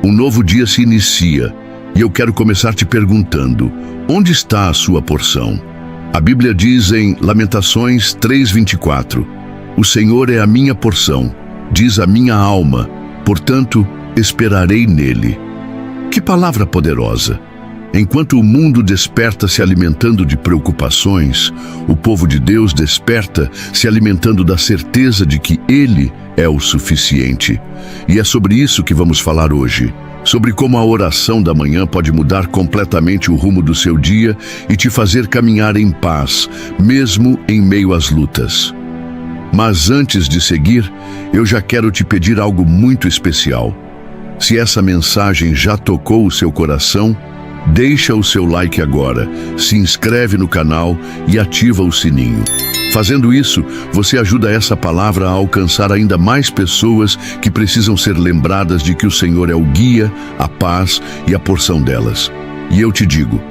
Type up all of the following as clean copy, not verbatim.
Um novo dia se inicia e eu quero começar te perguntando: onde está a sua porção? A Bíblia diz em Lamentações 3:24: o Senhor é a minha porção, diz a minha alma, portanto esperarei nele. Que palavra poderosa! Enquanto o mundo desperta se alimentando de preocupações, o povo de Deus desperta se alimentando da certeza de que Ele é o suficiente. E é sobre isso que vamos falar hoje. Sobre como a oração da manhã pode mudar completamente o rumo do seu dia e te fazer caminhar em paz, mesmo em meio às lutas. Mas antes de seguir, eu já quero te pedir algo muito especial. Se essa mensagem já tocou o seu coração, deixa o seu like agora, se inscreve no canal e ativa o sininho. Fazendo isso, você ajuda essa palavra a alcançar ainda mais pessoas que precisam ser lembradas de que o Senhor é o guia, a paz e a porção delas. E eu te digo,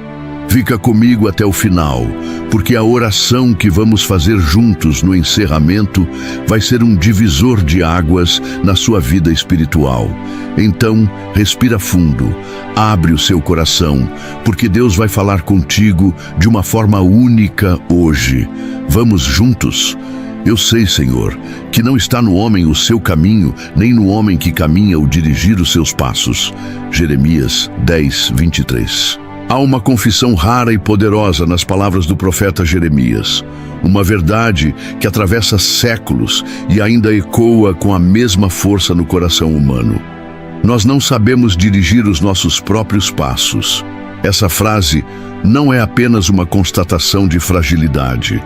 fica comigo até o final, porque a oração que vamos fazer juntos no encerramento vai ser um divisor de águas na sua vida espiritual. Então, respira fundo, abre o seu coração, porque Deus vai falar contigo de uma forma única hoje. Vamos juntos? Eu sei, Senhor, que não está no homem o seu caminho, nem no homem que caminha o dirigir os seus passos. Jeremias 10:23. Há uma confissão rara e poderosa nas palavras do profeta Jeremias. Uma verdade que atravessa séculos e ainda ecoa com a mesma força no coração humano. Nós não sabemos dirigir os nossos próprios passos. Essa frase não é apenas uma constatação de fragilidade,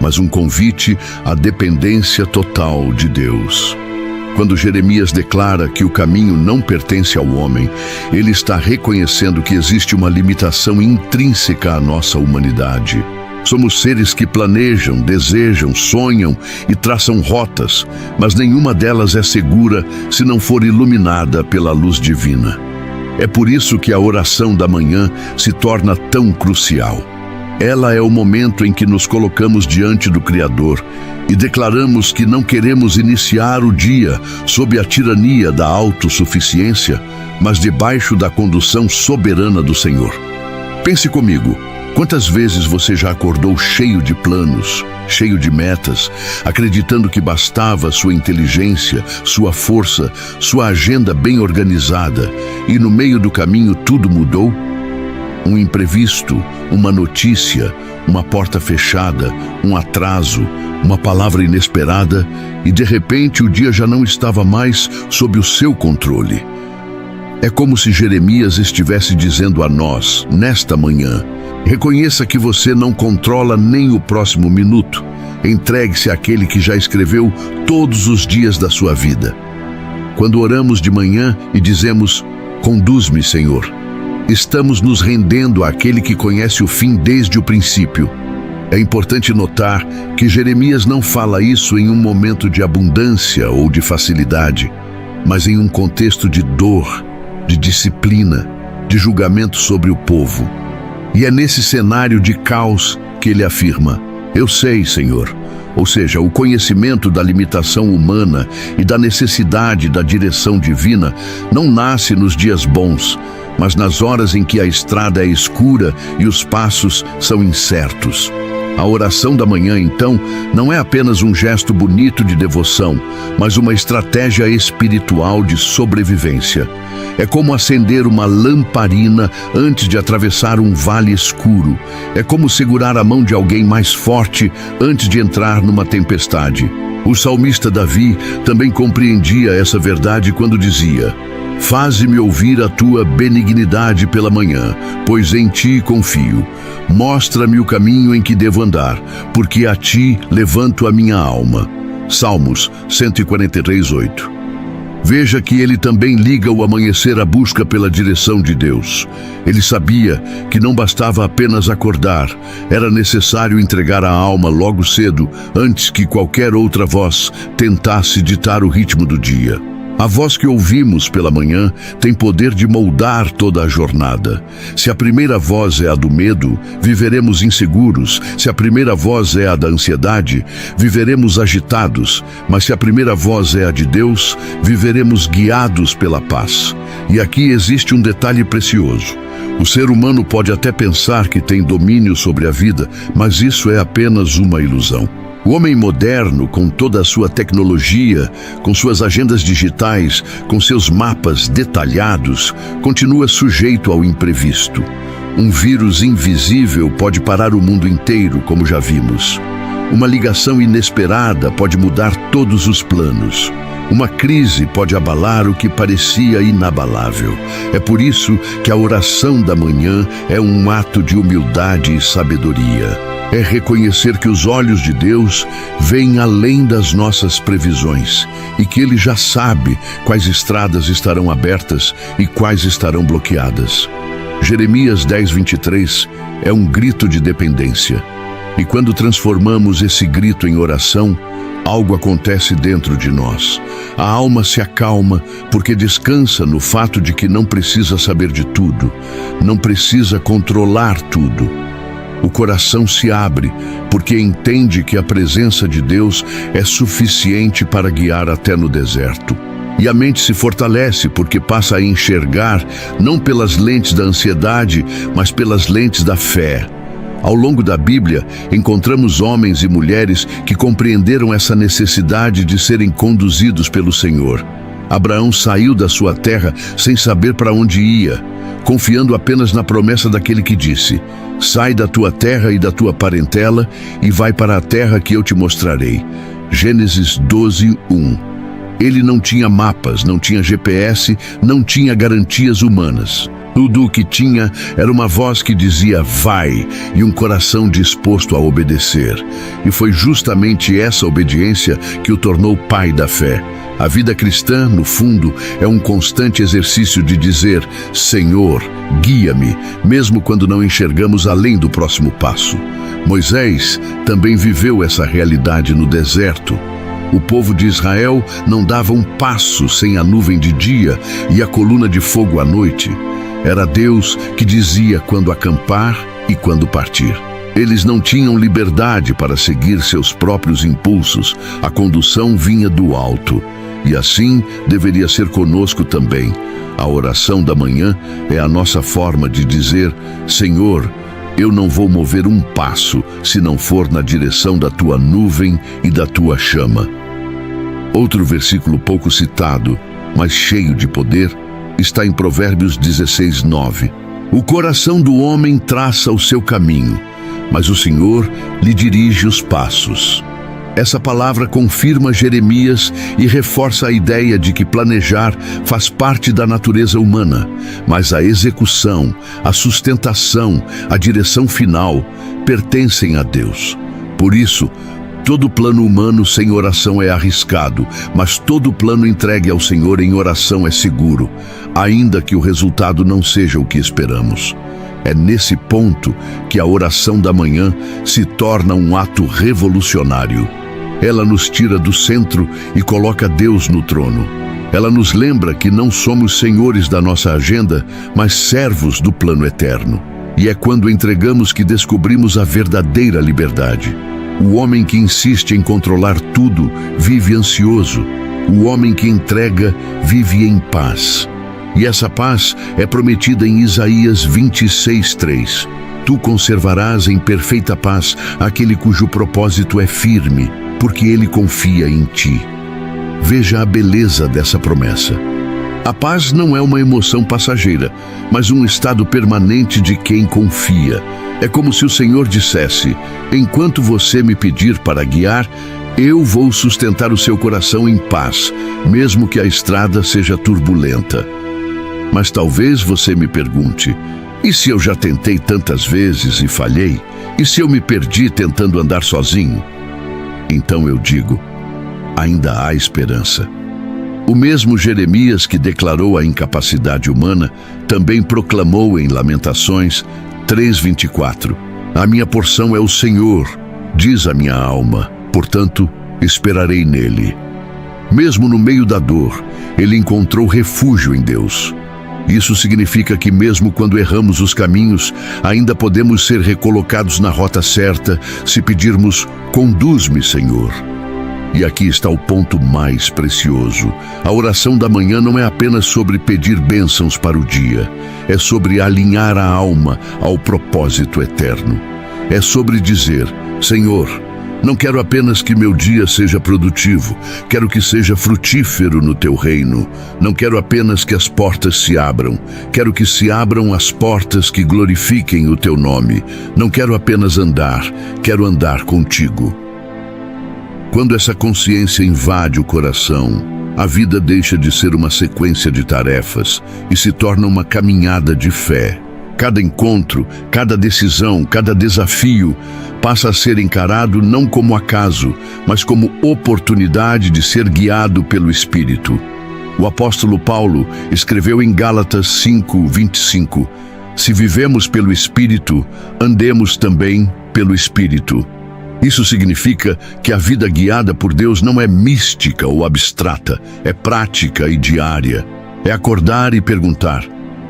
mas um convite à dependência total de Deus. Quando Jeremias declara que o caminho não pertence ao homem, ele está reconhecendo que existe uma limitação intrínseca à nossa humanidade. Somos seres que planejam, desejam, sonham e traçam rotas, mas nenhuma delas é segura se não for iluminada pela luz divina. É por isso que a oração da manhã se torna tão crucial. Ela é o momento em que nos colocamos diante do Criador e declaramos que não queremos iniciar o dia sob a tirania da autossuficiência, mas debaixo da condução soberana do Senhor. Pense comigo, quantas vezes você já acordou cheio de planos, cheio de metas, acreditando que bastava sua inteligência, sua força, sua agenda bem organizada, e no meio do caminho tudo mudou? Um imprevisto, uma notícia, uma porta fechada, um atraso, uma palavra inesperada, e de repente o dia já não estava mais sob o seu controle. É como se Jeremias estivesse dizendo a nós, nesta manhã: reconheça que você não controla nem o próximo minuto. Entregue-se àquele que já escreveu todos os dias da sua vida. Quando oramos de manhã e dizemos: conduz-me, Senhor, estamos nos rendendo àquele que conhece o fim desde o princípio. É importante notar que Jeremias não fala isso em um momento de abundância ou de facilidade, mas em um contexto de dor, de disciplina, de julgamento sobre o povo. E é nesse cenário de caos que ele afirma: eu sei, Senhor. Ou seja, o conhecimento da limitação humana e da necessidade da direção divina não nasce nos dias bons, mas nas horas em que a estrada é escura e os passos são incertos. A oração da manhã, então, não é apenas um gesto bonito de devoção, mas uma estratégia espiritual de sobrevivência. É como acender uma lamparina antes de atravessar um vale escuro. É como segurar a mão de alguém mais forte antes de entrar numa tempestade. O salmista Davi também compreendia essa verdade quando dizia: faze-me ouvir a tua benignidade pela manhã, pois em ti confio. Mostra-me o caminho em que devo andar, porque a ti levanto a minha alma. Salmos 143:8. Veja que ele também liga o amanhecer à busca pela direção de Deus. Ele sabia que não bastava apenas acordar, era necessário entregar a alma logo cedo, antes que qualquer outra voz tentasse ditar o ritmo do dia. A voz que ouvimos pela manhã tem poder de moldar toda a jornada. Se a primeira voz é a do medo, viveremos inseguros. Se a primeira voz é a da ansiedade, viveremos agitados. Mas se a primeira voz é a de Deus, viveremos guiados pela paz. E aqui existe um detalhe precioso. O ser humano pode até pensar que tem domínio sobre a vida, mas isso é apenas uma ilusão. O homem moderno, com toda a sua tecnologia, com suas agendas digitais, com seus mapas detalhados, continua sujeito ao imprevisto. Um vírus invisível pode parar o mundo inteiro, como já vimos. Uma ligação inesperada pode mudar todos os planos. Uma crise pode abalar o que parecia inabalável. É por isso que a oração da manhã é um ato de humildade e sabedoria. É reconhecer que os olhos de Deus veem além das nossas previsões e que Ele já sabe quais estradas estarão abertas e quais estarão bloqueadas. Jeremias 10:23 é um grito de dependência. E quando transformamos esse grito em oração, algo acontece dentro de nós. A alma se acalma porque descansa no fato de que não precisa saber de tudo, não precisa controlar tudo. O coração se abre porque entende que a presença de Deus é suficiente para guiar até no deserto. E a mente se fortalece porque passa a enxergar não pelas lentes da ansiedade, mas pelas lentes da fé. Ao longo da Bíblia, encontramos homens e mulheres que compreenderam essa necessidade de serem conduzidos pelo Senhor. Abraão saiu da sua terra sem saber para onde ia, confiando apenas na promessa daquele que disse: sai da tua terra e da tua parentela e vai para a terra que eu te mostrarei. Gênesis 12:1. Ele não tinha mapas, não tinha GPS, não tinha garantias humanas. Tudo o que tinha era uma voz que dizia vai e um coração disposto a obedecer. E foi justamente essa obediência que o tornou pai da fé. A vida cristã, no fundo, é um constante exercício de dizer: Senhor, guia-me, mesmo quando não enxergamos além do próximo passo. Moisés também viveu essa realidade no deserto. O povo de Israel não dava um passo sem a nuvem de dia e a coluna de fogo à noite. Era Deus que dizia quando acampar e quando partir. Eles não tinham liberdade para seguir seus próprios impulsos. A condução vinha do alto. E assim deveria ser conosco também. A oração da manhã é a nossa forma de dizer: Senhor, eu não vou mover um passo se não for na direção da tua nuvem e da tua chama. Outro versículo pouco citado, mas cheio de poder, está em Provérbios 16:9. O coração do homem traça o seu caminho, mas o Senhor lhe dirige os passos. Essa palavra confirma Jeremias e reforça a ideia de que planejar faz parte da natureza humana, mas a execução, a sustentação, a direção final pertencem a Deus. Por isso, todo plano humano sem oração é arriscado, mas todo plano entregue ao Senhor em oração é seguro, ainda que o resultado não seja o que esperamos. É nesse ponto que a oração da manhã se torna um ato revolucionário. Ela nos tira do centro e coloca Deus no trono. Ela nos lembra que não somos senhores da nossa agenda, mas servos do plano eterno. E é quando entregamos que descobrimos a verdadeira liberdade. O homem que insiste em controlar tudo vive ansioso. O homem que entrega vive em paz. E essa paz é prometida em Isaías 26:3. Tu conservarás em perfeita paz aquele cujo propósito é firme, porque ele confia em ti. Veja a beleza dessa promessa. A paz não é uma emoção passageira, mas um estado permanente de quem confia. É como se o Senhor dissesse: enquanto você me pedir para guiar, eu vou sustentar o seu coração em paz, mesmo que a estrada seja turbulenta. Mas talvez você me pergunte: e se eu já tentei tantas vezes e falhei? E se eu me perdi tentando andar sozinho? Então eu digo: ainda há esperança. O mesmo Jeremias que declarou a incapacidade humana também proclamou em Lamentações 3:24: a minha porção é o Senhor, diz a minha alma, portanto esperarei nele. Mesmo no meio da dor, ele encontrou refúgio em Deus. Isso significa que mesmo quando erramos os caminhos, ainda podemos ser recolocados na rota certa se pedirmos: conduz-me, Senhor. E aqui está o ponto mais precioso. A oração da manhã não é apenas sobre pedir bênçãos para o dia. É sobre alinhar a alma ao propósito eterno. É sobre dizer: Senhor, não quero apenas que meu dia seja produtivo, quero que seja frutífero no teu reino. Não quero apenas que as portas se abram, quero que se abram as portas que glorifiquem o teu nome. Não quero apenas andar, quero andar contigo. Quando essa consciência invade o coração, a vida deixa de ser uma sequência de tarefas e se torna uma caminhada de fé. Cada encontro, cada decisão, cada desafio passa a ser encarado não como acaso, mas como oportunidade de ser guiado pelo Espírito. O apóstolo Paulo escreveu em Gálatas 5:25: se vivemos pelo Espírito, andemos também pelo Espírito. Isso significa que a vida guiada por Deus não é mística ou abstrata, é prática e diária. É acordar e perguntar: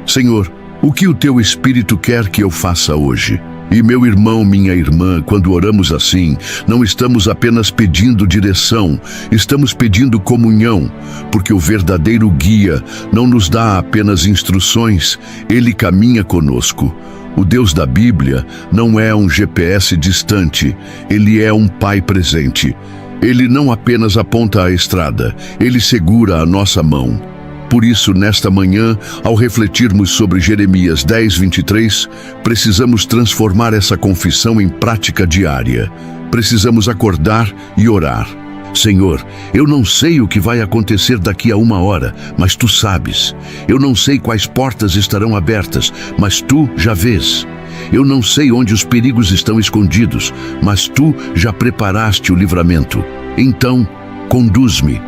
Senhor, o que o teu Espírito quer que eu faça hoje? E meu irmão, minha irmã, quando oramos assim, não estamos apenas pedindo direção, estamos pedindo comunhão, porque o verdadeiro guia não nos dá apenas instruções, ele caminha conosco. O Deus da Bíblia não é um GPS distante, ele é um Pai presente. Ele não apenas aponta a estrada, ele segura a nossa mão. Por isso, nesta manhã, ao refletirmos sobre Jeremias 10:23, precisamos transformar essa confissão em prática diária. Precisamos acordar e orar. Senhor, eu não sei o que vai acontecer daqui a 1 hora, mas Tu sabes. Eu não sei quais portas estarão abertas, mas Tu já vês. Eu não sei onde os perigos estão escondidos, mas Tu já preparaste o livramento. Então, conduz-me.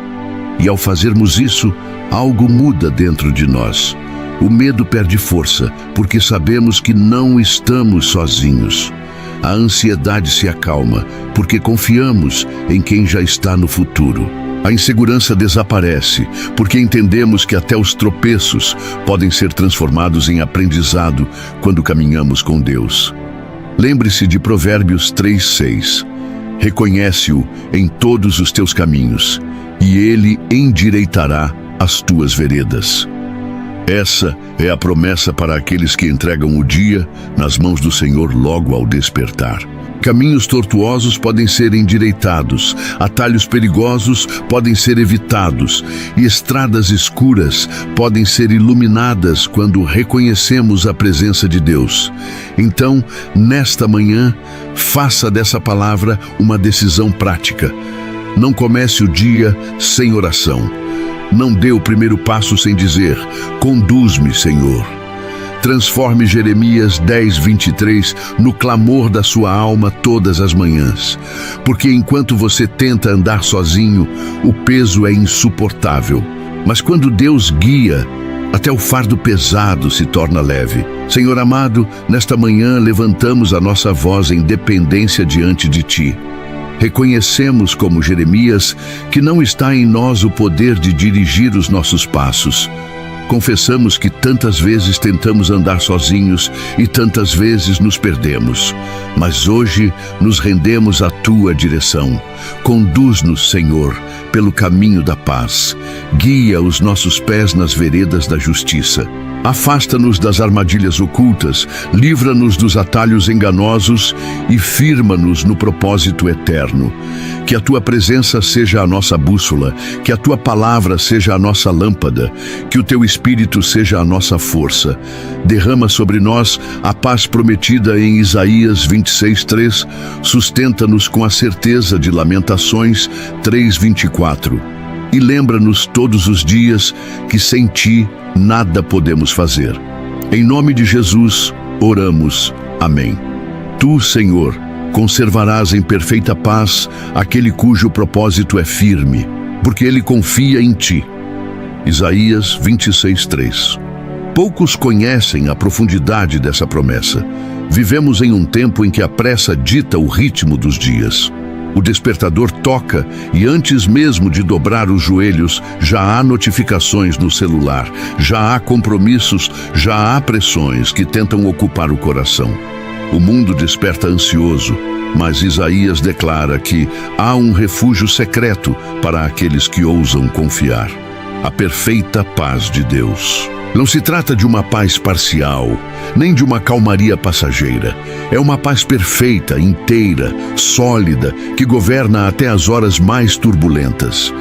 E ao fazermos isso, algo muda dentro de nós. O medo perde força, porque sabemos que não estamos sozinhos. A ansiedade se acalma, porque confiamos em quem já está no futuro. A insegurança desaparece, porque entendemos que até os tropeços podem ser transformados em aprendizado quando caminhamos com Deus. Lembre-se de Provérbios 3:6. Reconhece-o em todos os teus caminhos, e ele endireitará as tuas veredas. Essa é a promessa para aqueles que entregam o dia nas mãos do Senhor logo ao despertar. Caminhos tortuosos podem ser endireitados, atalhos perigosos podem ser evitados, e estradas escuras podem ser iluminadas quando reconhecemos a presença de Deus. Então, nesta manhã, faça dessa palavra uma decisão prática. Não comece o dia sem oração. Não dê o primeiro passo sem dizer: conduz-me, Senhor. Transforme Jeremias 10:23 no clamor da sua alma todas as manhãs. Porque enquanto você tenta andar sozinho, o peso é insuportável. Mas quando Deus guia, até o fardo pesado se torna leve. Senhor amado, nesta manhã levantamos a nossa voz em dependência diante de Ti. Reconhecemos, como Jeremias, que não está em nós o poder de dirigir os nossos passos. Confessamos que tantas vezes tentamos andar sozinhos e tantas vezes nos perdemos. Mas hoje nos rendemos à Tua direção. Conduz-nos, Senhor, pelo caminho da paz. Guia os nossos pés nas veredas da justiça. Afasta-nos das armadilhas ocultas, livra-nos dos atalhos enganosos e firma-nos no propósito eterno. Que a Tua presença seja a nossa bússola, que a Tua palavra seja a nossa lâmpada, que o Teu Espírito seja a nossa força. Derrama sobre nós a paz prometida em Isaías 26:3, sustenta-nos com a certeza de Lamentações 3:24. E lembra-nos todos os dias que sem Ti nada podemos fazer. Em nome de Jesus, oramos. Amém. Tu, Senhor, conservarás em perfeita paz aquele cujo propósito é firme, porque ele confia em Ti. Isaías 26:3. Poucos conhecem a profundidade dessa promessa. Vivemos em um tempo em que a pressa dita o ritmo dos dias. O despertador toca e antes mesmo de dobrar os joelhos, já há notificações no celular, já há compromissos, já há pressões que tentam ocupar o coração. O mundo desperta ansioso, mas Isaías declara que há um refúgio secreto para aqueles que ousam confiar: a perfeita paz de Deus. Não se trata de uma paz parcial, nem de uma calmaria passageira. É uma paz perfeita, inteira, sólida, que governa até as horas mais turbulentas.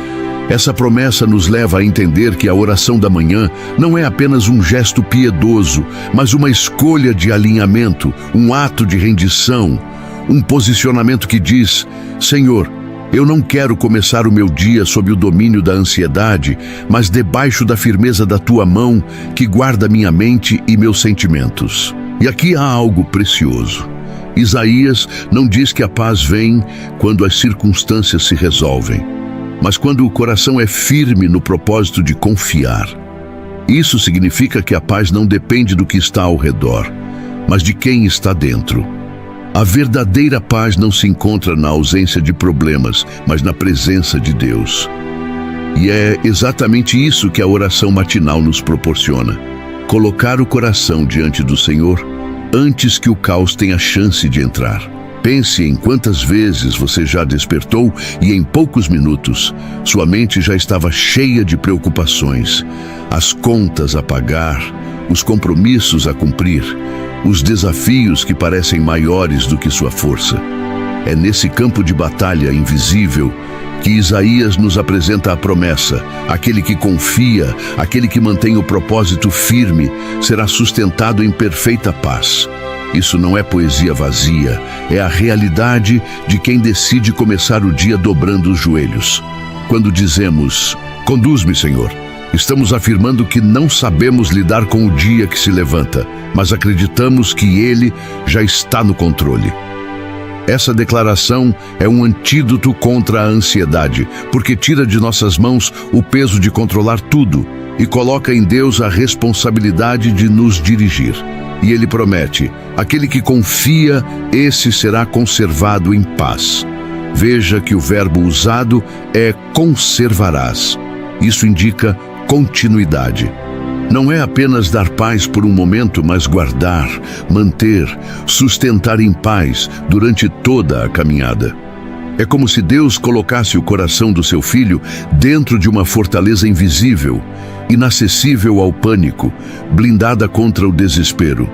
Essa promessa nos leva a entender que a oração da manhã não é apenas um gesto piedoso, mas uma escolha de alinhamento, um ato de rendição, um posicionamento que diz: Senhor, eu não quero começar o meu dia sob o domínio da ansiedade, mas debaixo da firmeza da Tua mão, que guarda minha mente e meus sentimentos. E aqui há algo precioso. Isaías não diz que a paz vem quando as circunstâncias se resolvem, mas quando o coração é firme no propósito de confiar. Isso significa que a paz não depende do que está ao redor, mas de quem está dentro. A verdadeira paz não se encontra na ausência de problemas, mas na presença de Deus. E é exatamente isso que a oração matinal nos proporciona: colocar o coração diante do Senhor antes que o caos tenha chance de entrar. Pense em quantas vezes você já despertou e em poucos minutos sua mente já estava cheia de preocupações, as contas a pagar, os compromissos a cumprir, os desafios que parecem maiores do que sua força. É nesse campo de batalha invisível que Isaías nos apresenta a promessa: aquele que confia, aquele que mantém o propósito firme, será sustentado em perfeita paz. Isso não é poesia vazia, é a realidade de quem decide começar o dia dobrando os joelhos. Quando dizemos: conduz-me, Senhor, estamos afirmando que não sabemos lidar com o dia que se levanta, mas acreditamos que Ele já está no controle. Essa declaração é um antídoto contra a ansiedade, porque tira de nossas mãos o peso de controlar tudo e coloca em Deus a responsabilidade de nos dirigir. E Ele promete: aquele que confia, esse será conservado em paz. Veja que o verbo usado é conservarás. Isso indica continuidade. Não é apenas dar paz por um momento, mas guardar, manter, sustentar em paz durante toda a caminhada. É como se Deus colocasse o coração do seu filho dentro de uma fortaleza invisível, inacessível ao pânico, blindada contra o desespero.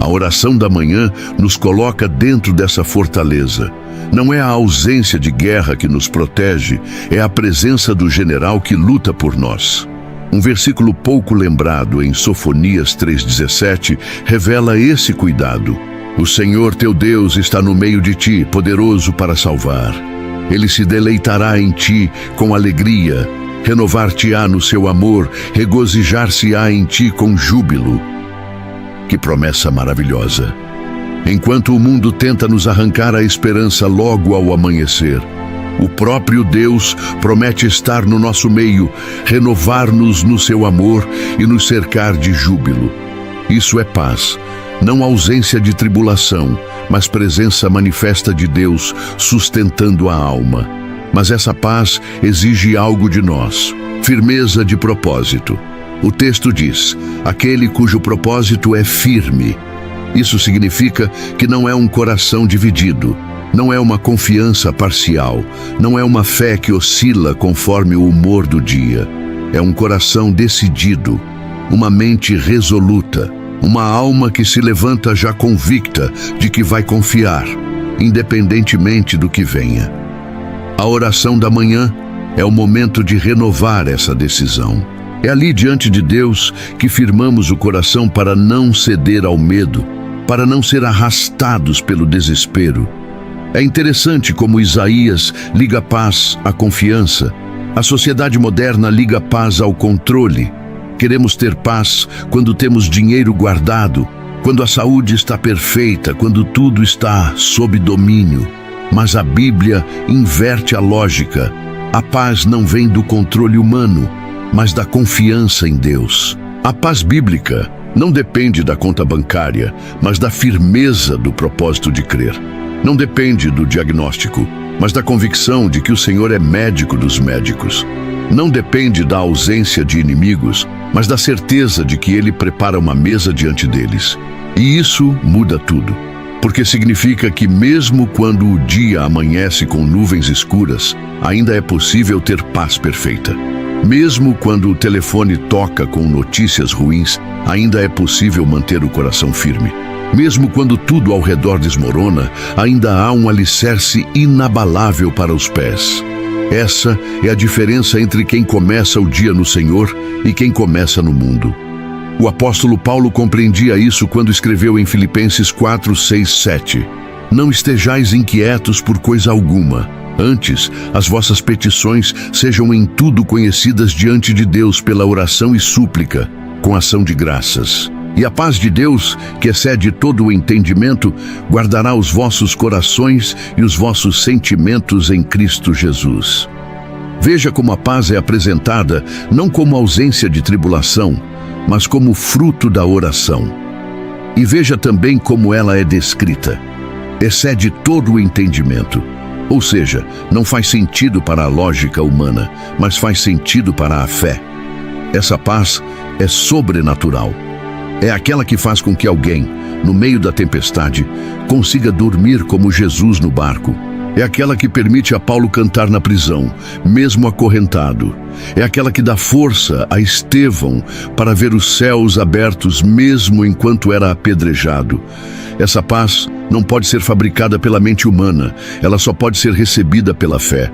A oração da manhã nos coloca dentro dessa fortaleza. Não é a ausência de guerra que nos protege, é a presença do general que luta por nós. Um versículo pouco lembrado em Sofonias 3,17 revela esse cuidado. O Senhor teu Deus está no meio de ti, poderoso para salvar. Ele se deleitará em ti com alegria, renovar-te-á no seu amor, regozijar-se-á em ti com júbilo. Que promessa maravilhosa! Enquanto o mundo tenta nos arrancar a esperança logo ao amanhecer, o próprio Deus promete estar no nosso meio, renovar-nos no seu amor e nos cercar de júbilo. Isso é paz, não ausência de tribulação, mas presença manifesta de Deus sustentando a alma. Mas essa paz exige algo de nós: firmeza de propósito. O texto diz: aquele cujo propósito é firme. Isso significa que não é um coração dividido, não é uma confiança parcial, não é uma fé que oscila conforme o humor do dia. É um coração decidido, uma mente resoluta, uma alma que se levanta já convicta de que vai confiar, independentemente do que venha. A oração da manhã é o momento de renovar essa decisão. É ali diante de Deus que firmamos o coração para não ceder ao medo, para não ser arrastados pelo desespero. É interessante como Isaías liga paz à confiança. A sociedade moderna liga paz ao controle. Queremos ter paz quando temos dinheiro guardado, quando a saúde está perfeita, quando tudo está sob domínio. Mas a Bíblia inverte a lógica. A paz não vem do controle humano, mas da confiança em Deus. A paz bíblica não depende da conta bancária, mas da firmeza do propósito de crer. Não depende do diagnóstico, mas da convicção de que o Senhor é médico dos médicos. Não depende da ausência de inimigos, mas da certeza de que Ele prepara uma mesa diante deles. E isso muda tudo, porque significa que mesmo quando o dia amanhece com nuvens escuras, ainda é possível ter paz perfeita. Mesmo quando o telefone toca com notícias ruins, ainda é possível manter o coração firme. Mesmo quando tudo ao redor desmorona, ainda há um alicerce inabalável para os pés. Essa é a diferença entre quem começa o dia no Senhor e quem começa no mundo. O apóstolo Paulo compreendia isso quando escreveu em Filipenses 4, 6, 7. Não estejais inquietos por coisa alguma. Antes, as vossas petições sejam em tudo conhecidas diante de Deus pela oração e súplica, com ação de graças. E a paz de Deus, que excede todo o entendimento, guardará os vossos corações e os vossos sentimentos em Cristo Jesus. Veja como a paz é apresentada não como ausência de tribulação, mas como fruto da oração. E veja também como ela é descrita. Excede todo o entendimento. Ou seja, não faz sentido para a lógica humana, mas faz sentido para a fé. Essa paz é sobrenatural. É aquela que faz com que alguém, no meio da tempestade, consiga dormir como Jesus no barco. É aquela que permite a Paulo cantar na prisão, mesmo acorrentado. É aquela que dá força a Estevão para ver os céus abertos mesmo enquanto era apedrejado. Essa paz não pode ser fabricada pela mente humana, ela só pode ser recebida pela fé.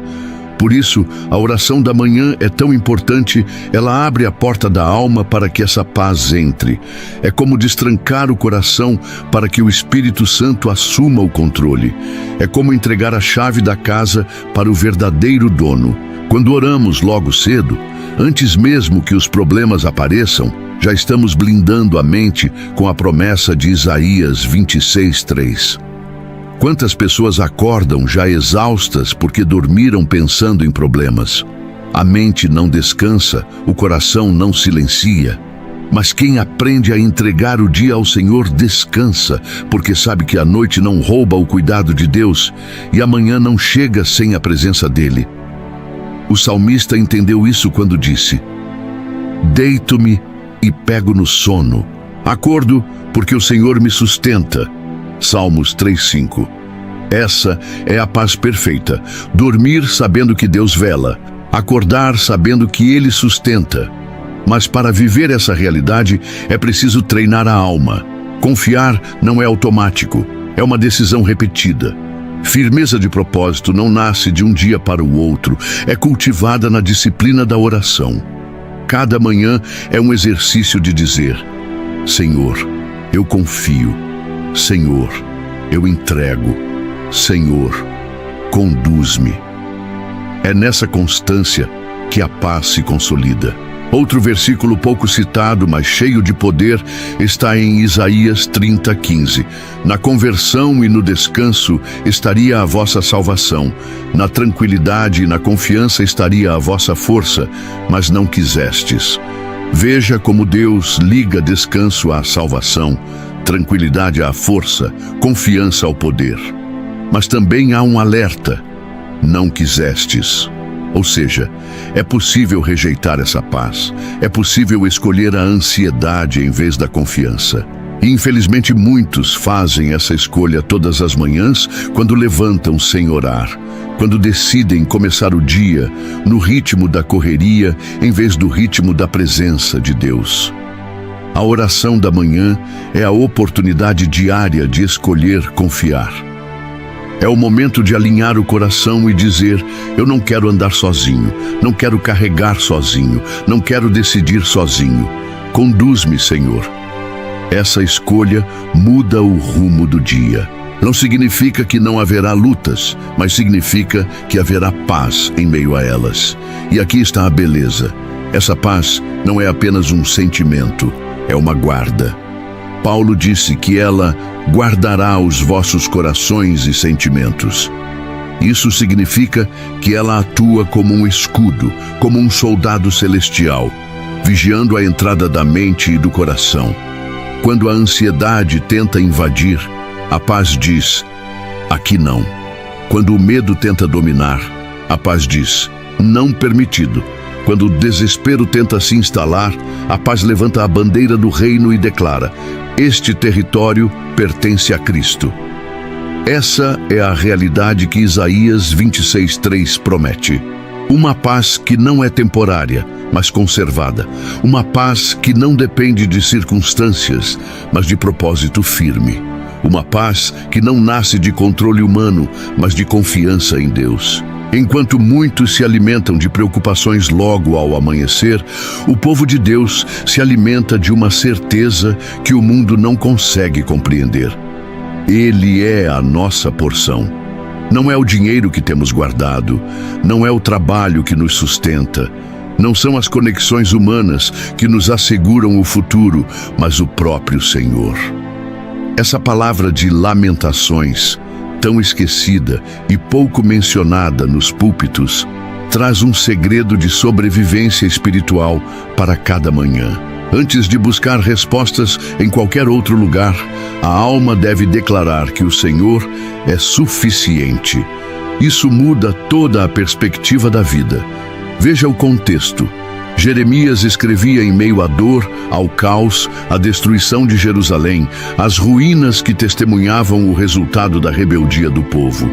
Por isso, a oração da manhã é tão importante, ela abre a porta da alma para que essa paz entre. É como destrancar o coração para que o Espírito Santo assuma o controle. É como entregar a chave da casa para o verdadeiro dono. Quando oramos logo cedo, antes mesmo que os problemas apareçam, já estamos blindando a mente com a promessa de Isaías 26:3. Quantas pessoas acordam já exaustas porque dormiram pensando em problemas? A mente não descansa, o coração não silencia. Mas quem aprende a entregar o dia ao Senhor descansa, porque sabe que a noite não rouba o cuidado de Deus e amanhã não chega sem a presença dele. O salmista entendeu isso quando disse: deito-me e pego no sono. Acordo porque o Senhor me sustenta. Salmos 3:5. Essa é a paz perfeita. Dormir sabendo que Deus vela. Acordar sabendo que Ele sustenta. Mas para viver essa realidade é preciso treinar a alma. Confiar não é automático, é uma decisão repetida. Firmeza de propósito não nasce de um dia para o outro, é cultivada na disciplina da oração. Cada manhã é um exercício de dizer: Senhor, eu confio. Senhor, eu entrego. Senhor, conduz-me. É nessa constância que a paz se consolida. Outro versículo pouco citado, mas cheio de poder, está em Isaías 30:15. Na conversão e no descanso estaria a vossa salvação. Na tranquilidade e na confiança estaria a vossa força, mas não quisestes. Veja como Deus liga descanso à salvação, tranquilidade à força, confiança ao poder. Mas também há um alerta: não quisestes. Ou seja, é possível rejeitar essa paz, é possível escolher a ansiedade em vez da confiança. E infelizmente muitos fazem essa escolha todas as manhãs quando levantam sem orar, quando decidem começar o dia no ritmo da correria em vez do ritmo da presença de Deus. A oração da manhã é a oportunidade diária de escolher confiar. É o momento de alinhar o coração e dizer: eu não quero andar sozinho, não quero carregar sozinho, não quero decidir sozinho. Conduz-me, Senhor. Essa escolha muda o rumo do dia. Não significa que não haverá lutas, mas significa que haverá paz em meio a elas. E aqui está a beleza. Essa paz não é apenas um sentimento, é uma guarda. Paulo disse que ela guardará os vossos corações e sentimentos. Isso significa que ela atua como um escudo, como um soldado celestial, vigiando a entrada da mente e do coração. Quando a ansiedade tenta invadir, a paz diz: aqui não. Quando o medo tenta dominar, a paz diz: não permitido. Quando o desespero tenta se instalar, a paz levanta a bandeira do reino e declara: este território pertence a Cristo. Essa é a realidade que Isaías 26:3 promete. Uma paz que não é temporária, mas conservada. Uma paz que não depende de circunstâncias, mas de propósito firme. Uma paz que não nasce de controle humano, mas de confiança em Deus. Enquanto muitos se alimentam de preocupações logo ao amanhecer, o povo de Deus se alimenta de uma certeza que o mundo não consegue compreender. Ele é a nossa porção. Não é o dinheiro que temos guardado, não é o trabalho que nos sustenta, não são as conexões humanas que nos asseguram o futuro, mas o próprio Senhor. Essa palavra de lamentações, tão esquecida e pouco mencionada nos púlpitos, traz um segredo de sobrevivência espiritual para cada manhã. Antes de buscar respostas em qualquer outro lugar, a alma deve declarar que o Senhor é suficiente. Isso muda toda a perspectiva da vida. Veja o contexto. Jeremias escrevia em meio à dor, ao caos, à destruição de Jerusalém, às ruínas que testemunhavam o resultado da rebeldia do povo.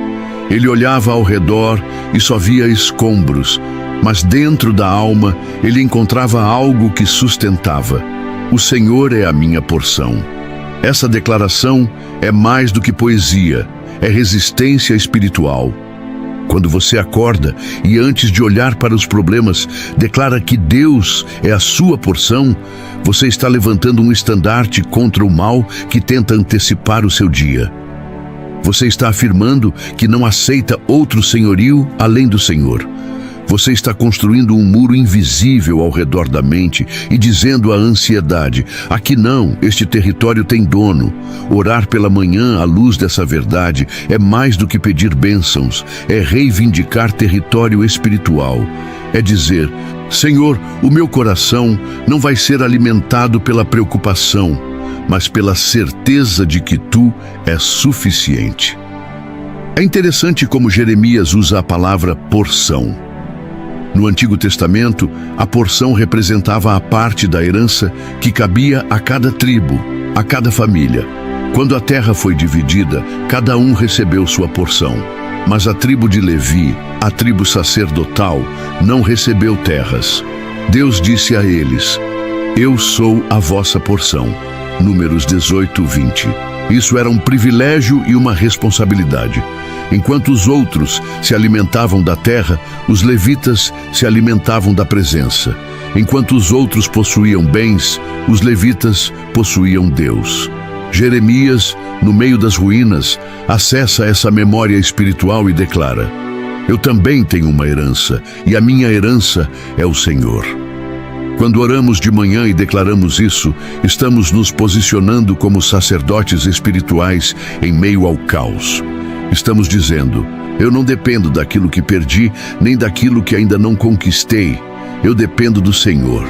Ele olhava ao redor e só via escombros, mas dentro da alma ele encontrava algo que sustentava. O Senhor é a minha porção. Essa declaração é mais do que poesia, é resistência espiritual. Quando você acorda e antes de olhar para os problemas, declara que Deus é a sua porção, você está levantando um estandarte contra o mal que tenta antecipar o seu dia. Você está afirmando que não aceita outro senhorio além do Senhor. Você está construindo um muro invisível ao redor da mente e dizendo à ansiedade: aqui não, este território tem dono. Orar pela manhã à luz dessa verdade é mais do que pedir bênçãos, é reivindicar território espiritual. É dizer: Senhor, o meu coração não vai ser alimentado pela preocupação, mas pela certeza de que Tu és suficiente. É interessante como Jeremias usa a palavra porção. No Antigo Testamento, a porção representava a parte da herança que cabia a cada tribo, a cada família. Quando a terra foi dividida, cada um recebeu sua porção. Mas a tribo de Levi, a tribo sacerdotal, não recebeu terras. Deus disse a eles: eu sou a vossa porção. Números 18:20. Isso era um privilégio e uma responsabilidade. Enquanto os outros se alimentavam da terra, os levitas se alimentavam da presença. Enquanto os outros possuíam bens, os levitas possuíam Deus. Jeremias, no meio das ruínas, acessa essa memória espiritual e declara: eu também tenho uma herança, e a minha herança é o Senhor. Quando oramos de manhã e declaramos isso, estamos nos posicionando como sacerdotes espirituais em meio ao caos. Estamos dizendo: eu não dependo daquilo que perdi, nem daquilo que ainda não conquistei. Eu dependo do Senhor.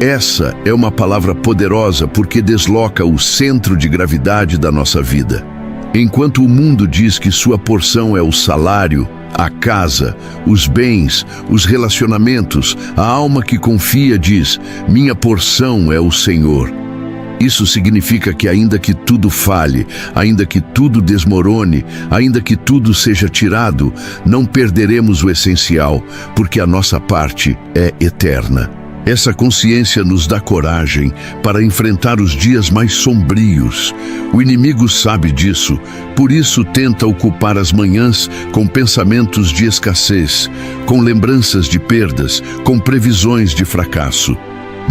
Essa é uma palavra poderosa porque desloca o centro de gravidade da nossa vida. Enquanto o mundo diz que sua porção é o salário, a casa, os bens, os relacionamentos, a alma que confia diz: minha porção é o Senhor. Isso significa que ainda que tudo falhe, ainda que tudo desmorone, ainda que tudo seja tirado, não perderemos o essencial, porque a nossa parte é eterna. Essa consciência nos dá coragem para enfrentar os dias mais sombrios. O inimigo sabe disso, por isso tenta ocupar as manhãs com pensamentos de escassez, com lembranças de perdas, com previsões de fracasso.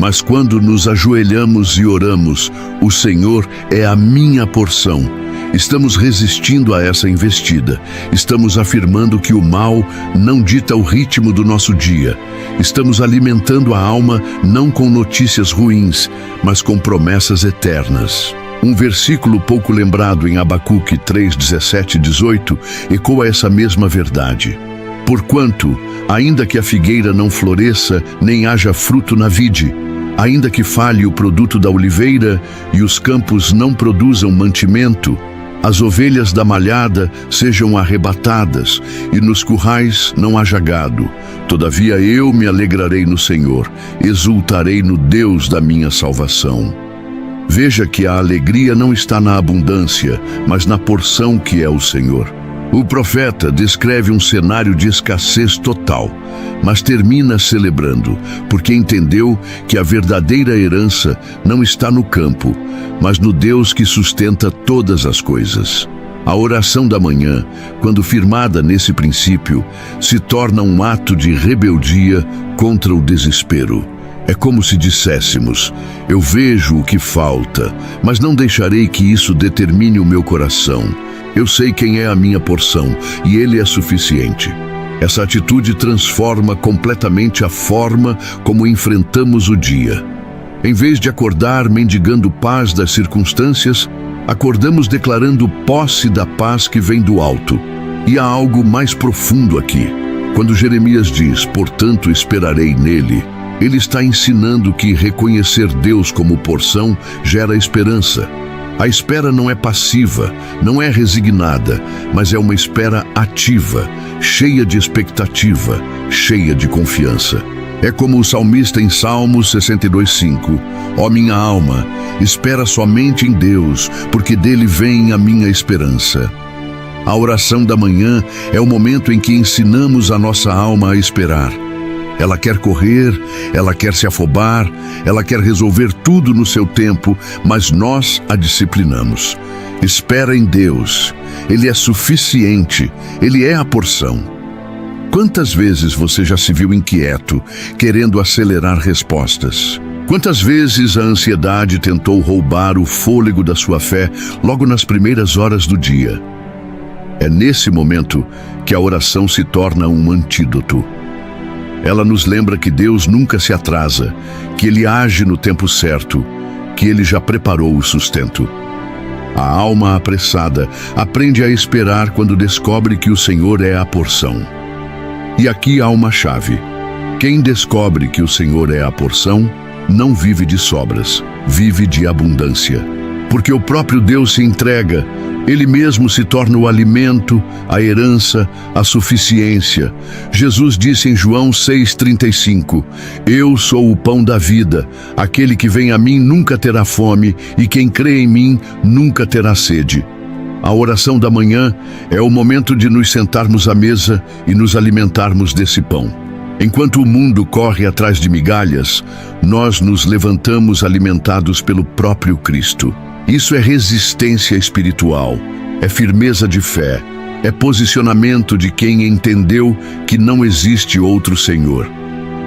Mas quando nos ajoelhamos e oramos, o Senhor é a minha porção. Estamos resistindo a essa investida. Estamos afirmando que o mal não dita o ritmo do nosso dia. Estamos alimentando a alma não com notícias ruins, mas com promessas eternas. Um versículo pouco lembrado em Abacuque 3:17 e 18 ecoa essa mesma verdade. Porquanto, ainda que a figueira não floresça, nem haja fruto na vide, ainda que falhe o produto da oliveira e os campos não produzam mantimento, as ovelhas da malhada sejam arrebatadas, e nos currais não haja gado. Todavia eu me alegrarei no Senhor, exultarei no Deus da minha salvação. Veja que a alegria não está na abundância, mas na porção que é o Senhor. O profeta descreve um cenário de escassez total, mas termina celebrando, porque entendeu que a verdadeira herança não está no campo, mas no Deus que sustenta todas as coisas. A oração da manhã, quando firmada nesse princípio, se torna um ato de rebeldia contra o desespero. É como se disséssemos: eu vejo o que falta, mas não deixarei que isso determine o meu coração. Eu sei quem é a minha porção, e Ele é suficiente. Essa atitude transforma completamente a forma como enfrentamos o dia. Em vez de acordar mendigando paz das circunstâncias, acordamos declarando posse da paz que vem do alto. E há algo mais profundo aqui. Quando Jeremias diz: portanto esperarei nele, ele está ensinando que reconhecer Deus como porção gera esperança. A espera não é passiva, não é resignada, mas é uma espera ativa, cheia de expectativa, cheia de confiança. É como o salmista em Salmos 62:5. Ó minha alma, espera somente em Deus, porque dele vem a minha esperança. A oração da manhã é o momento em que ensinamos a nossa alma a esperar. Ela quer correr, ela quer se afobar, ela quer resolver tudo no seu tempo, mas nós a disciplinamos. Espera em Deus. Ele é suficiente. Ele é a porção. Quantas vezes você já se viu inquieto, querendo acelerar respostas? Quantas vezes a ansiedade tentou roubar o fôlego da sua fé logo nas primeiras horas do dia? É nesse momento que a oração se torna um antídoto. Ela nos lembra que Deus nunca se atrasa, que Ele age no tempo certo, que Ele já preparou o sustento. A alma apressada aprende a esperar quando descobre que o Senhor é a porção. E aqui há uma chave. Quem descobre que o Senhor é a porção, não vive de sobras, vive de abundância. Porque o próprio Deus se entrega, Ele mesmo se torna o alimento, a herança, a suficiência. Jesus disse em João 6,35, eu sou o pão da vida, aquele que vem a mim nunca terá fome, e quem crê em mim nunca terá sede. A oração da manhã é o momento de nos sentarmos à mesa e nos alimentarmos desse pão. Enquanto o mundo corre atrás de migalhas, nós nos levantamos alimentados pelo próprio Cristo. Isso é resistência espiritual, é firmeza de fé, é posicionamento de quem entendeu que não existe outro Senhor.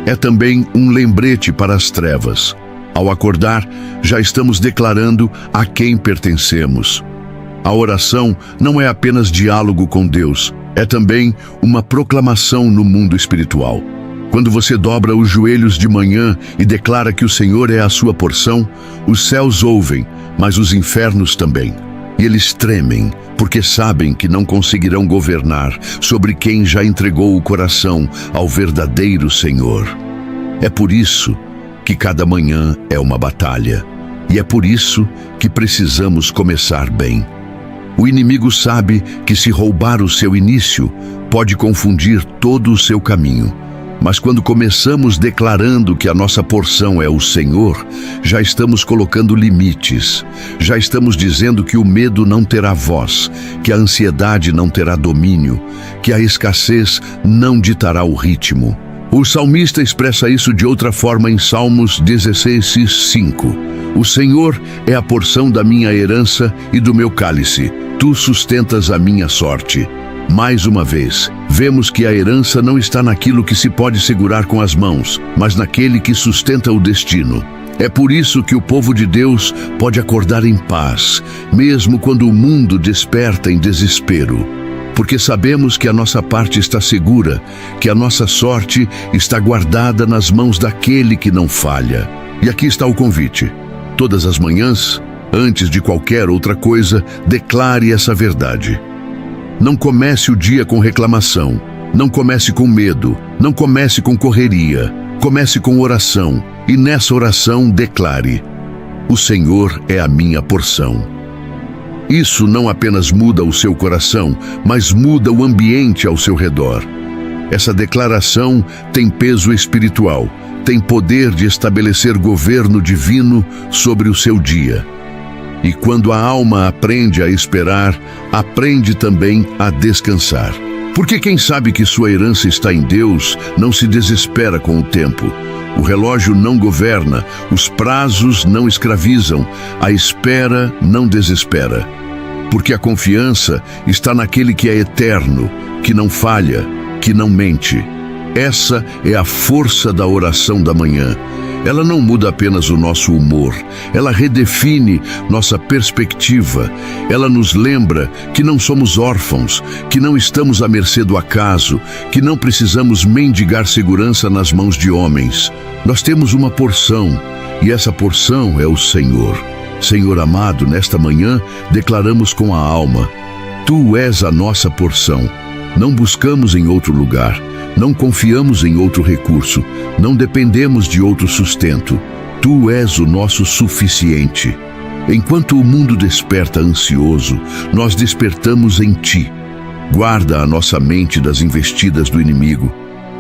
É também um lembrete para as trevas. Ao acordar, já estamos declarando a quem pertencemos. A oração não é apenas diálogo com Deus, é também uma proclamação no mundo espiritual. Quando você dobra os joelhos de manhã e declara que o Senhor é a sua porção, os céus ouvem, mas os infernos também. E eles tremem, porque sabem que não conseguirão governar sobre quem já entregou o coração ao verdadeiro Senhor. É por isso que cada manhã é uma batalha. E é por isso que precisamos começar bem. O inimigo sabe que se roubar o seu início, pode confundir todo o seu caminho. Mas quando começamos declarando que a nossa porção é o Senhor, já estamos colocando limites. Já estamos dizendo que o medo não terá voz, que a ansiedade não terá domínio, que a escassez não ditará o ritmo. O salmista expressa isso de outra forma em Salmos 16:5. O Senhor é a porção da minha herança e do meu cálice. Tu sustentas a minha sorte. Mais uma vez, vemos que a herança não está naquilo que se pode segurar com as mãos, mas naquele que sustenta o destino. É por isso que o povo de Deus pode acordar em paz, mesmo quando o mundo desperta em desespero. Porque sabemos que a nossa parte está segura, que a nossa sorte está guardada nas mãos daquele que não falha. E aqui está o convite. Todas as manhãs, antes de qualquer outra coisa, declare essa verdade. Não comece o dia com reclamação, não comece com medo, não comece com correria, comece com oração, e nessa oração declare: o Senhor é a minha porção. Isso não apenas muda o seu coração, mas muda o ambiente ao seu redor. Essa declaração tem peso espiritual, tem poder de estabelecer governo divino sobre o seu dia. E quando a alma aprende a esperar, aprende também a descansar. Porque quem sabe que sua herança está em Deus, não se desespera com o tempo. O relógio não governa, os prazos não escravizam, a espera não desespera. Porque a confiança está naquele que é eterno, que não falha, que não mente. Essa é a força da oração da manhã. Ela não muda apenas o nosso humor, ela redefine nossa perspectiva. Ela nos lembra que não somos órfãos, que não estamos à mercê do acaso, que não precisamos mendigar segurança nas mãos de homens. Nós temos uma porção, e essa porção é o Senhor. Senhor amado, nesta manhã declaramos com a alma: Tu és a nossa porção. Não buscamos em outro lugar. Não confiamos em outro recurso, não dependemos de outro sustento. Tu és o nosso suficiente. Enquanto o mundo desperta ansioso, nós despertamos em Ti. Guarda a nossa mente das investidas do inimigo.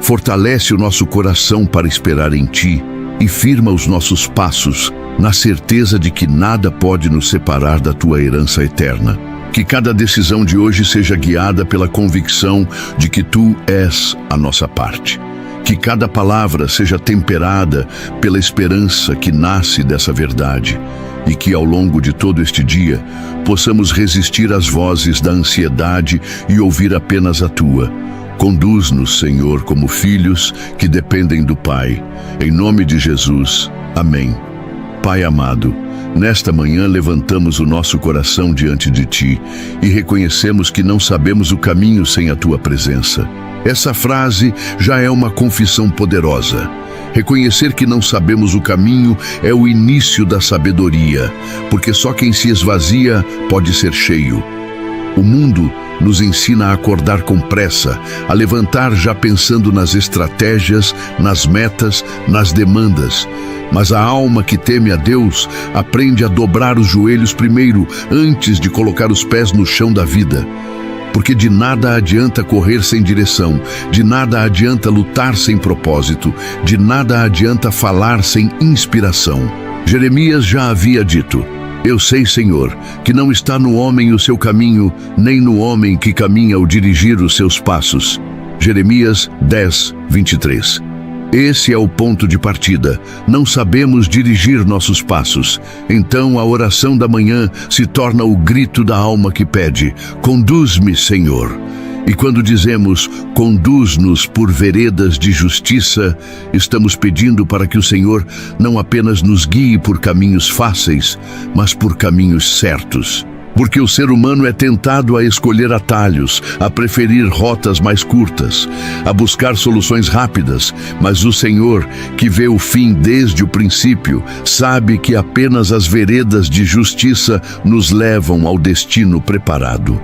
Fortalece o nosso coração para esperar em Ti e firma os nossos passos na certeza de que nada pode nos separar da Tua herança eterna. Que cada decisão de hoje seja guiada pela convicção de que Tu és a nossa parte. Que cada palavra seja temperada pela esperança que nasce dessa verdade. E que ao longo de todo este dia possamos resistir às vozes da ansiedade e ouvir apenas a Tua. Conduz-nos, Senhor, como filhos que dependem do Pai. Em nome de Jesus. Amém. Pai amado, nesta manhã levantamos o nosso coração diante de Ti e reconhecemos que não sabemos o caminho sem a Tua presença. Essa frase já é uma confissão poderosa. Reconhecer que não sabemos o caminho é o início da sabedoria, porque só quem se esvazia pode ser cheio. O mundo nos ensina a acordar com pressa, a levantar já pensando nas estratégias, nas metas, nas demandas. Mas a alma que teme a Deus aprende a dobrar os joelhos primeiro, antes de colocar os pés no chão da vida. Porque de nada adianta correr sem direção, de nada adianta lutar sem propósito, de nada adianta falar sem inspiração. Jeremias já havia dito: Eu sei, Senhor, que não está no homem o seu caminho, nem no homem que caminha ao dirigir os seus passos. Jeremias 10, 23. Esse é o ponto de partida. Não sabemos dirigir nossos passos. Então a oração da manhã se torna o grito da alma que pede: Conduz-me, Senhor. E quando dizemos, conduz-nos por veredas de justiça, estamos pedindo para que o Senhor não apenas nos guie por caminhos fáceis, mas por caminhos certos. Porque o ser humano é tentado a escolher atalhos, a preferir rotas mais curtas, a buscar soluções rápidas, mas o Senhor, que vê o fim desde o princípio, sabe que apenas as veredas de justiça nos levam ao destino preparado.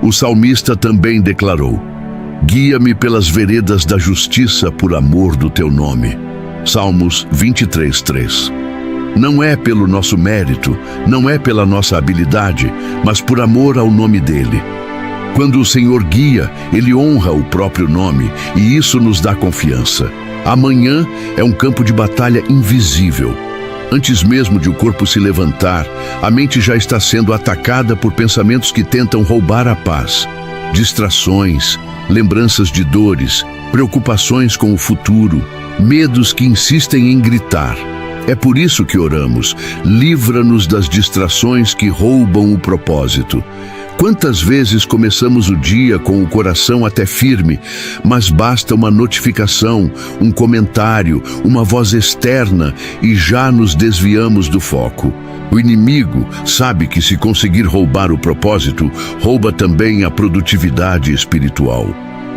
O salmista também declarou: Guia-me pelas veredas da justiça por amor do Teu nome. Salmos 23, 3. Não é pelo nosso mérito, não é pela nossa habilidade, mas por amor ao nome dEle. Quando o Senhor guia, Ele honra o próprio nome, e isso nos dá confiança. Amanhã é um campo de batalha invisível. Antes mesmo de o corpo se levantar, a mente já está sendo atacada por pensamentos que tentam roubar a paz. Distrações, lembranças de dores, preocupações com o futuro, medos que insistem em gritar. É por isso que oramos: livra-nos das distrações que roubam o propósito. Quantas vezes começamos o dia com o coração até firme, mas basta uma notificação, um comentário, uma voz externa e já nos desviamos do foco. O inimigo sabe que se conseguir roubar o propósito, rouba também a produtividade espiritual.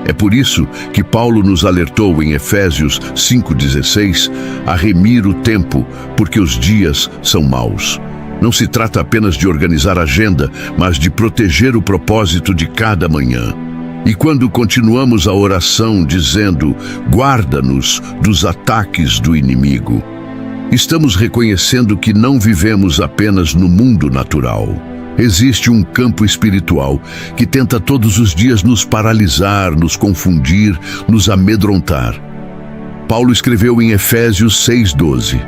É por isso que Paulo nos alertou em Efésios 5,16 a remir o tempo, porque os dias são maus. Não se trata apenas de organizar a agenda, mas de proteger o propósito de cada manhã. E quando continuamos a oração dizendo: guarda-nos dos ataques do inimigo, estamos reconhecendo que não vivemos apenas no mundo natural. Existe um campo espiritual que tenta todos os dias nos paralisar, nos confundir, nos amedrontar. Paulo escreveu em Efésios 6:12: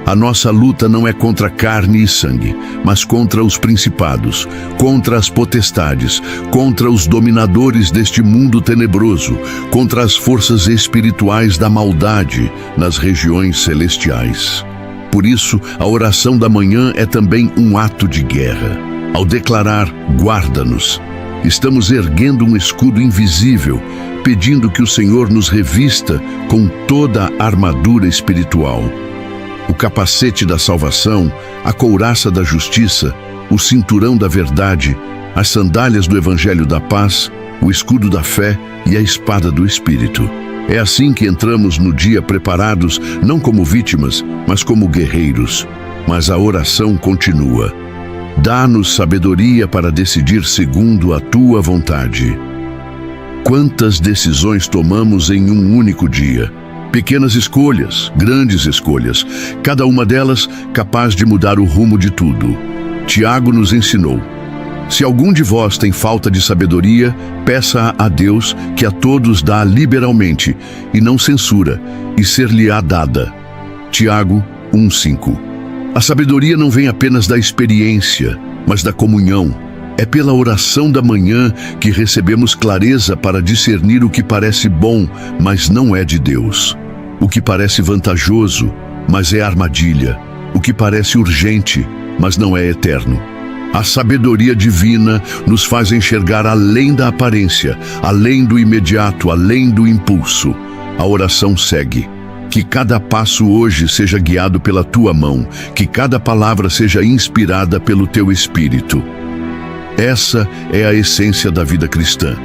a nossa luta não é contra carne e sangue, mas contra os principados, contra as potestades, contra os dominadores deste mundo tenebroso, contra as forças espirituais da maldade nas regiões celestiais. Por isso, a oração da manhã é também um ato de guerra. Ao declarar, guarda-nos, estamos erguendo um escudo invisível, pedindo que o Senhor nos revista com toda a armadura espiritual. O capacete da salvação, a couraça da justiça, o cinturão da verdade, as sandálias do evangelho da paz, o escudo da fé e a espada do Espírito. É assim que entramos no dia preparados, não como vítimas, mas como guerreiros. Mas a oração continua. Dá-nos sabedoria para decidir segundo a tua vontade. Quantas decisões tomamos em um único dia? Pequenas escolhas, grandes escolhas, cada uma delas capaz de mudar o rumo de tudo. Tiago nos ensinou: se algum de vós tem falta de sabedoria, peça a Deus, que a todos dá liberalmente, e não censura, e ser-lhe-á dada. Tiago 1:5. A sabedoria não vem apenas da experiência, mas da comunhão. É pela oração da manhã que recebemos clareza para discernir o que parece bom, mas não é de Deus. O que parece vantajoso, mas é armadilha. O que parece urgente, mas não é eterno. A sabedoria divina nos faz enxergar além da aparência, além do imediato, além do impulso. A oração segue. Que cada passo hoje seja guiado pela tua mão, que cada palavra seja inspirada pelo teu Espírito. Essa é a essência da vida cristã.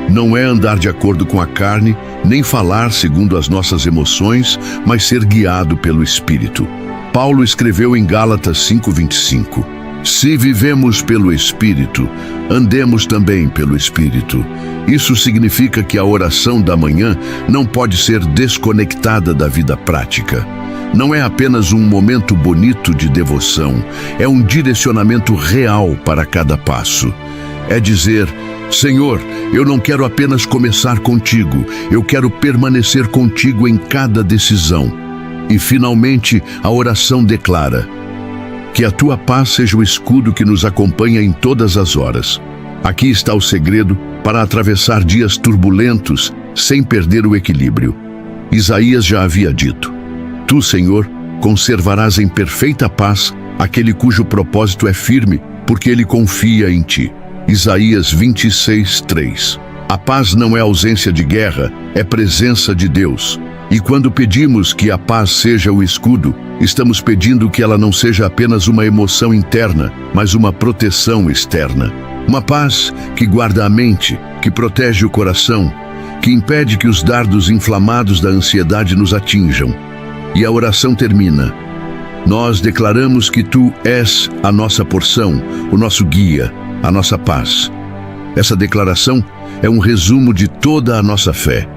Não é andar de acordo com a carne, nem falar segundo as nossas emoções, mas ser guiado pelo Espírito. Paulo escreveu em Gálatas 5:25: se vivemos pelo Espírito, andemos também pelo Espírito. Isso significa que a oração da manhã não pode ser desconectada da vida prática. Não é apenas um momento bonito de devoção, é um direcionamento real para cada passo. É dizer: Senhor, eu não quero apenas começar contigo, eu quero permanecer contigo em cada decisão. E finalmente a oração declara: que a tua paz seja o escudo que nos acompanha em todas as horas. Aqui está o segredo para atravessar dias turbulentos sem perder o equilíbrio. Isaías já havia dito: tu, Senhor, conservarás em perfeita paz aquele cujo propósito é firme, porque ele confia em ti. Isaías 26:3. A paz não é ausência de guerra, é presença de Deus. E quando pedimos que a paz seja o escudo, estamos pedindo que ela não seja apenas uma emoção interna, mas uma proteção externa. Uma paz que guarda a mente, que protege o coração, que impede que os dardos inflamados da ansiedade nos atinjam. E a oração termina: nós declaramos que tu és a nossa porção, o nosso guia, a nossa paz. Essa declaração é um resumo de toda a nossa fé.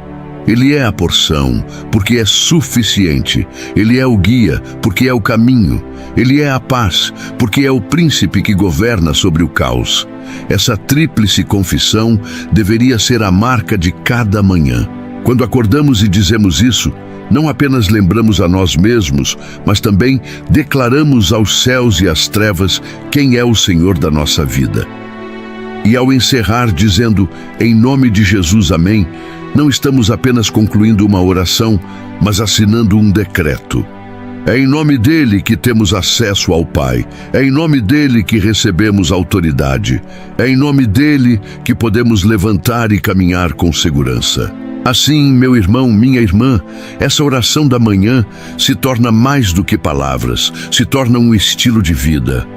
Ele é a porção, porque é suficiente. Ele é o guia, porque é o caminho. Ele é a paz, porque é o príncipe que governa sobre o caos. Essa tríplice confissão deveria ser a marca de cada manhã. Quando acordamos e dizemos isso, não apenas lembramos a nós mesmos, mas também declaramos aos céus e às trevas quem é o Senhor da nossa vida. E ao encerrar dizendo: em nome de Jesus, amém, não estamos apenas concluindo uma oração, mas assinando um decreto. É em nome dele que temos acesso ao Pai. É em nome dele que recebemos autoridade. É em nome dele que podemos levantar e caminhar com segurança. Assim, meu irmão, minha irmã, essa oração da manhã se torna mais do que palavras, se torna um estilo de vida.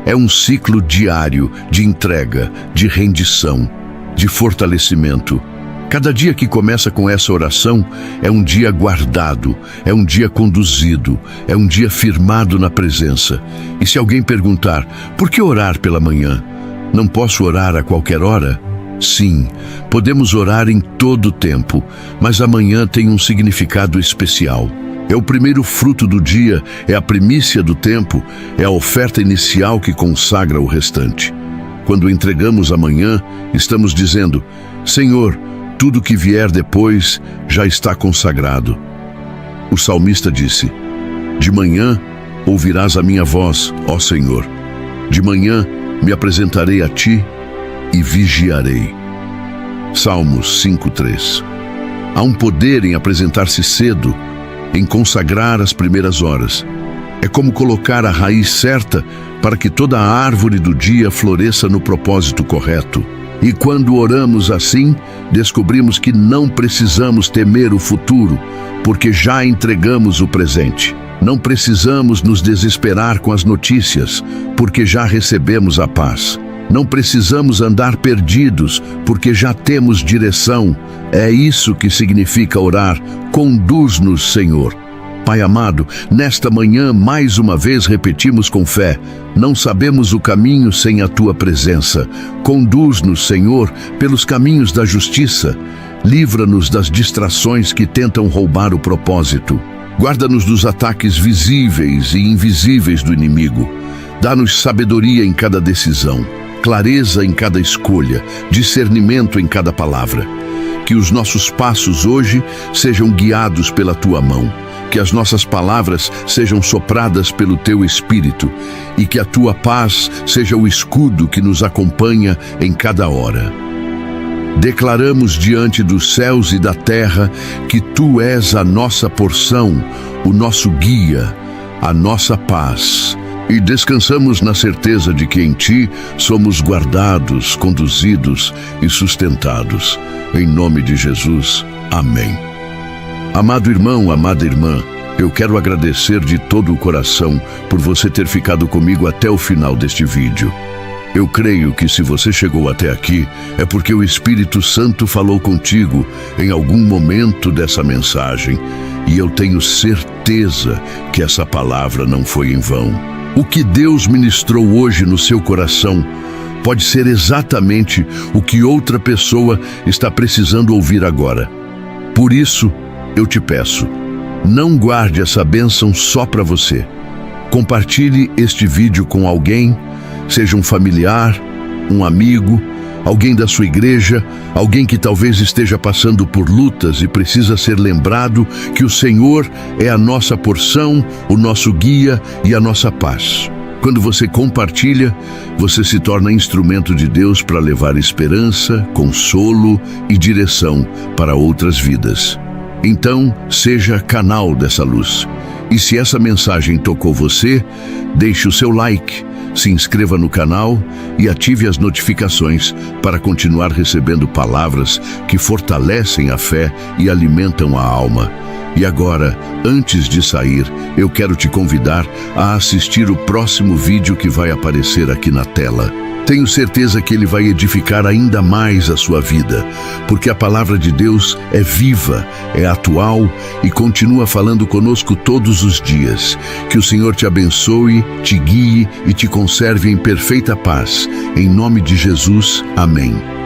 É um ciclo diário de entrega, de rendição, de fortalecimento. Cada dia que começa com essa oração é um dia guardado, é um dia conduzido, é um dia firmado na presença. E se alguém perguntar: por que orar pela manhã? Não posso orar a qualquer hora? Sim, podemos orar em todo o tempo, mas a manhã tem um significado especial. É o primeiro fruto do dia, é a primícia do tempo, é a oferta inicial que consagra o restante. Quando entregamos amanhã, estamos dizendo: Senhor, tudo que vier depois já está consagrado. O salmista disse: de manhã ouvirás a minha voz, ó Senhor. De manhã me apresentarei a ti e vigiarei. Salmos 5:3. Há um poder em apresentar-se cedo, em consagrar as primeiras horas. É como colocar a raiz certa para que toda a árvore do dia floresça no propósito correto. E quando oramos assim, descobrimos que não precisamos temer o futuro, porque já entregamos o presente. Não precisamos nos desesperar com as notícias, porque já recebemos a paz. Não precisamos andar perdidos, porque já temos direção. É isso que significa orar: conduz-nos, Senhor. Pai amado, nesta manhã mais uma vez repetimos com fé: não sabemos o caminho sem a Tua presença. Conduz-nos, Senhor, pelos caminhos da justiça. Livra-nos das distrações que tentam roubar o propósito. Guarda-nos dos ataques visíveis e invisíveis do inimigo. Dá-nos sabedoria em cada decisão, clareza em cada escolha, discernimento em cada palavra. Que os nossos passos hoje sejam guiados pela Tua mão. Que as nossas palavras sejam sopradas pelo Teu Espírito e que a Tua paz seja o escudo que nos acompanha em cada hora. Declaramos diante dos céus e da terra que Tu és a nossa porção, o nosso guia, a nossa paz. E descansamos na certeza de que em Ti somos guardados, conduzidos e sustentados. Em nome de Jesus, amém. Amado irmão, amada irmã, eu quero agradecer de todo o coração por você ter ficado comigo até o final deste vídeo. Eu creio que se você chegou até aqui, é porque o Espírito Santo falou contigo em algum momento dessa mensagem, e eu tenho certeza que essa palavra não foi em vão. O que Deus ministrou hoje no seu coração pode ser exatamente o que outra pessoa está precisando ouvir agora. Por isso, eu te peço, não guarde essa bênção só para você. Compartilhe este vídeo com alguém, seja um familiar, um amigo, alguém da sua igreja, alguém que talvez esteja passando por lutas e precisa ser lembrado que o Senhor é a nossa porção, o nosso guia e a nossa paz. Quando você compartilha, você se torna instrumento de Deus para levar esperança, consolo e direção para outras vidas. Então, seja canal dessa luz. E se essa mensagem tocou você, deixe o seu like, se inscreva no canal e ative as notificações para continuar recebendo palavras que fortalecem a fé e alimentam a alma. E agora, antes de sair, eu quero te convidar a assistir o próximo vídeo que vai aparecer aqui na tela. Tenho certeza que ele vai edificar ainda mais a sua vida, porque a palavra de Deus é viva, é atual e continua falando conosco todos os dias. Que o Senhor te abençoe, te guie e te conserve em perfeita paz. Em nome de Jesus, amém.